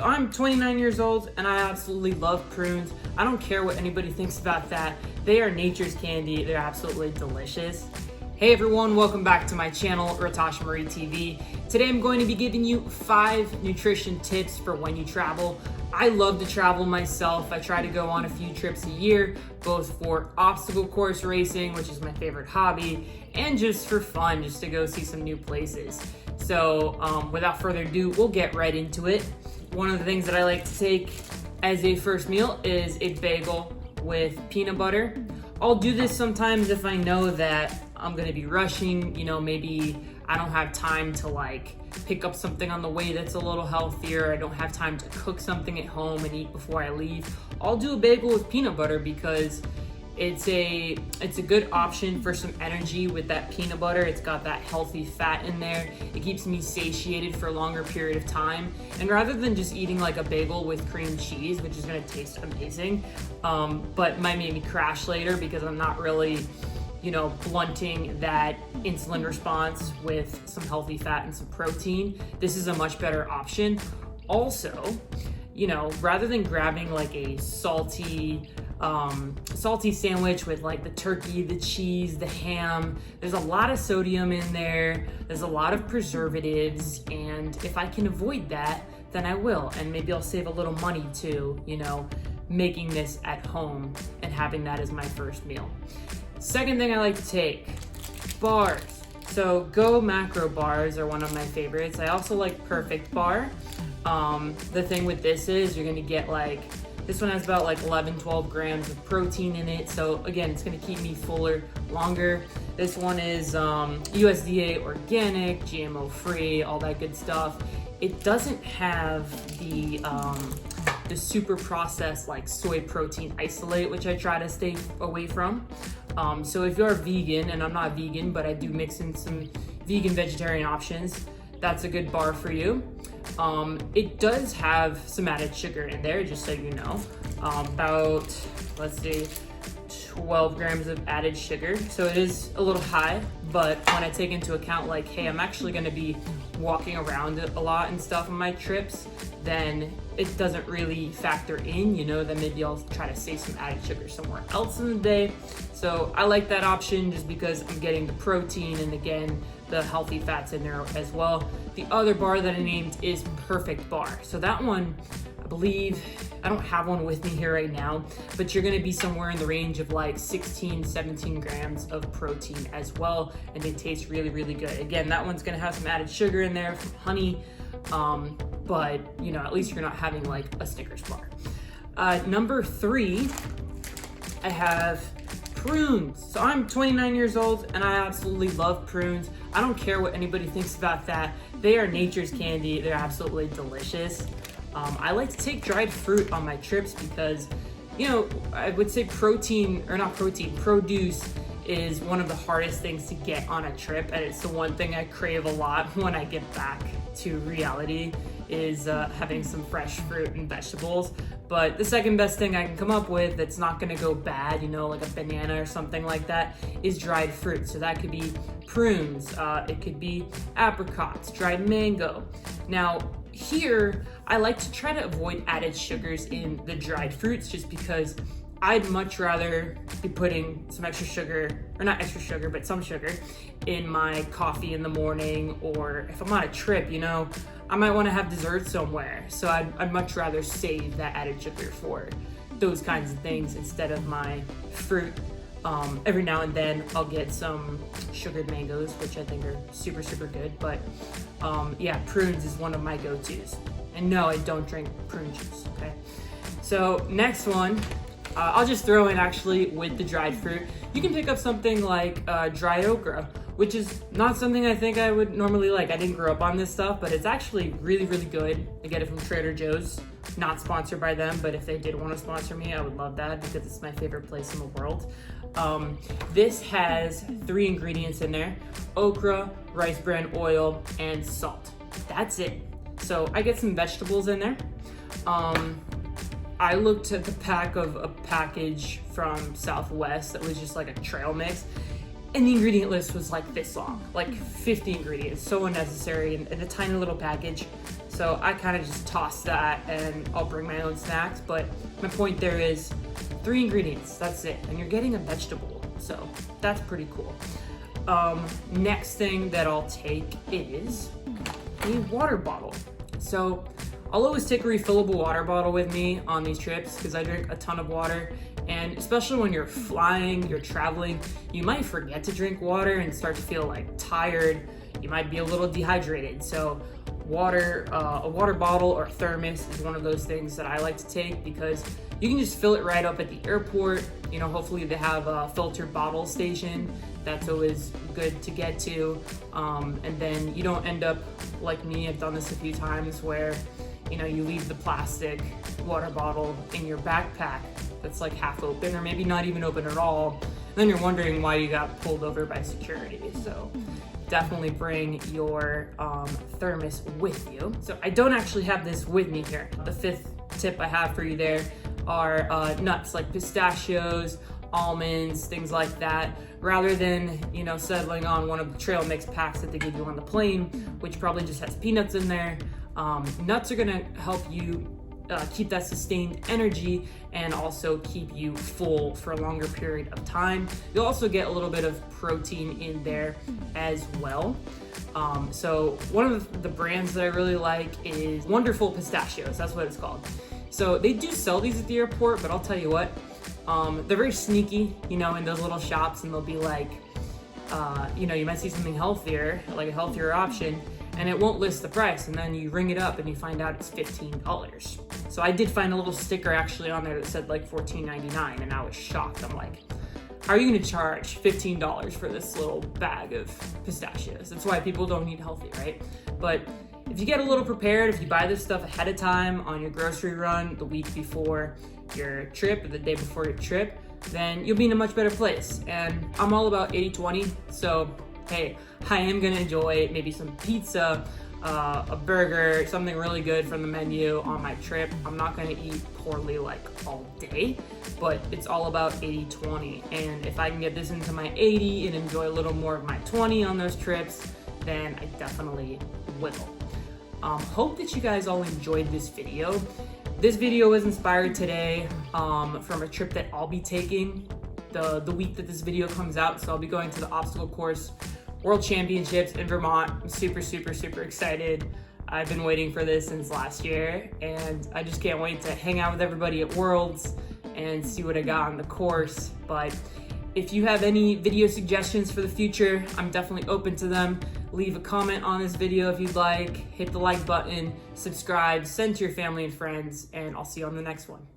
I'm 29 years old and I absolutely love prunes. I don't care what anybody thinks about that. They are nature's candy. They're absolutely delicious. Hey everyone, welcome back to my channel, Ratasha Marie TV. Today I'm going to be giving you 5 nutrition tips for when you travel. I love to travel myself. I try to go on a few trips a year, both for obstacle course racing, which is my favorite hobby, and just for fun, just to go see some new places. So without further ado, we'll get right into it. One of the things that I like to take as a first meal is a bagel with peanut butter. I'll do this sometimes if I know that I'm gonna be rushing, maybe I don't have time to pick up something on the way that's a little healthier. I don't have time to cook something at home and eat before I leave. I'll do a bagel with peanut butter because it's a good option for some energy with that peanut butter. It's got that healthy fat in there. It keeps me satiated for a longer period of time. And rather than just eating like a bagel with cream cheese, which is gonna taste amazing, but might make me crash later because I'm not really, blunting that insulin response with some healthy fat and some protein, this is a much better option. Also, rather than grabbing like a salty sandwich with like the turkey, the cheese, the ham, there's a lot of sodium in there, there's a lot of preservatives, and if I can avoid that, then I will. And maybe I'll save a little money too, making this at home and having that as my first meal. Second thing I like to take, bars. So Go Macro bars are one of my favorites. I also like Perfect Bar. The thing with this is you're gonna get this one has about 11-12 grams of protein in it. So again, it's gonna keep me fuller longer. This one is USDA organic, GMO free, all that good stuff. It doesn't have the super processed soy protein isolate, which I try to stay away from. So if you're vegan, and I'm not vegan, but I do mix in some vegan vegetarian options, that's a good bar for you. It does have some added sugar in there, just so you know. About, 12 grams of added sugar. So it is a little high, but when I take into account hey, I'm actually gonna be walking around a lot and stuff on my trips, then it doesn't really factor in, then maybe I'll try to save some added sugar somewhere else in the day. So I like that option just because I'm getting the protein and again, the healthy fats in there as well. The other bar that I named is Perfect Bar. So that one, I believe, I don't have one with me here right now, but you're gonna be somewhere in the range of 16, 17 grams of protein as well. And they taste really, really good. Again, that one's gonna have some added sugar in there from honey, but at least you're not having a Snickers bar. Number 3, I have prunes. So I'm 29 years old and I absolutely love prunes. I don't care what anybody thinks about that. They are nature's candy. They're absolutely delicious. I like to take dried fruit on my trips because, I would say produce is one of the hardest things to get on a trip, and it's the one thing I crave a lot when I get back to reality is having some fresh fruit and vegetables. But the second best thing I can come up with that's not gonna go bad, like a banana or something like that, is dried fruit. So that could be prunes, it could be apricots, dried mango. Now, here, I like to try to avoid added sugars in the dried fruits just because I'd much rather be putting some extra sugar, or not extra sugar, but some sugar in my coffee in the morning, or if I'm on a trip, I might want to have dessert somewhere. So I'd much rather save that added sugar for those kinds of things instead of my fruit. Every now and then I'll get some sugared mangoes, which I think are super, super good. But yeah, prunes is one of my go-tos. And no, I don't drink prune juice, okay? So next one, I'll just throw in actually with the dried fruit. You can pick up something like dried okra, which is not something I think I would normally like. I didn't grow up on this stuff, but it's actually really, really good. I get it from Trader Joe's. Not sponsored by them, but if they did want to sponsor me, I would love that because it's my favorite place in the world. This has 3 ingredients in there: okra, rice bran oil, and salt. That's it. So I get some vegetables in there. I looked at the pack of a package from Southwest that was just a trail mix, and the ingredient list was this long, 50 ingredients, so unnecessary in a tiny little package. So I kind of just toss that and I'll bring my own snacks. But my point there is 3 ingredients, that's it. And you're getting a vegetable, so that's pretty cool. Next thing that I'll take is a water bottle. So I'll always take a refillable water bottle with me on these trips because I drink a ton of water. And especially when you're flying, you're traveling, you might forget to drink water and start to feel like tired. You might be a little dehydrated. So water, a water bottle or thermos is one of those things that I like to take because you can just fill it right up at the airport. You know, hopefully they have a filtered bottle station. That's always good to get to. And then you don't end up like me, I've done this a few times where, you know, you leave the plastic water bottle in your backpack that's like half open or maybe not even open at all. And then you're wondering why you got pulled over by security. So definitely bring your thermos with you. So I don't actually have this with me here. The 5th tip I have for you there are nuts like pistachios, almonds, things like that, rather than, you know, settling on one of the trail mix packs that they give you on the plane, which probably just has peanuts in there. Nuts are gonna help you keep that sustained energy and also keep you full for a longer period of time. You'll also get a little bit of protein in there as well. So one of the brands that I really like is Wonderful Pistachios, that's what it's called. So they do sell these at the airport, but I'll tell you what, they're very sneaky, you know, in those little shops, and they'll be like, you know, you might see something healthier, like a healthier option, and it won't list the price, and then you ring it up and you find out it's $15. So I did find a little sticker actually on there that said like $14.99, and I was shocked. I'm like, how are you gonna charge $15 for this little bag of pistachios? That's why people don't eat healthy, right? But if you get a little prepared, if you buy this stuff ahead of time on your grocery run the week before your trip or the day before your trip, then you'll be in a much better place. And I'm all about 80-20, so hey, I am gonna enjoy maybe some pizza, a burger, something really good from the menu on my trip. I'm not gonna eat poorly like all day, but it's all about 80-20. And if I can get this into my 80 and enjoy a little more of my 20 on those trips, then I definitely will. Hope that you guys all enjoyed this video. This video was inspired today from a trip that I'll be taking the week that this video comes out. So I'll be going to the obstacle course World Championships in Vermont. I'm super excited. I've been waiting for this since last year, and I just can't wait to hang out with everybody at Worlds and see what I got on the course. But if you have any video suggestions for the future, I'm definitely open to them. Leave a comment on this video if you'd like, hit the like button, subscribe, send to your family and friends, and I'll see you on the next one.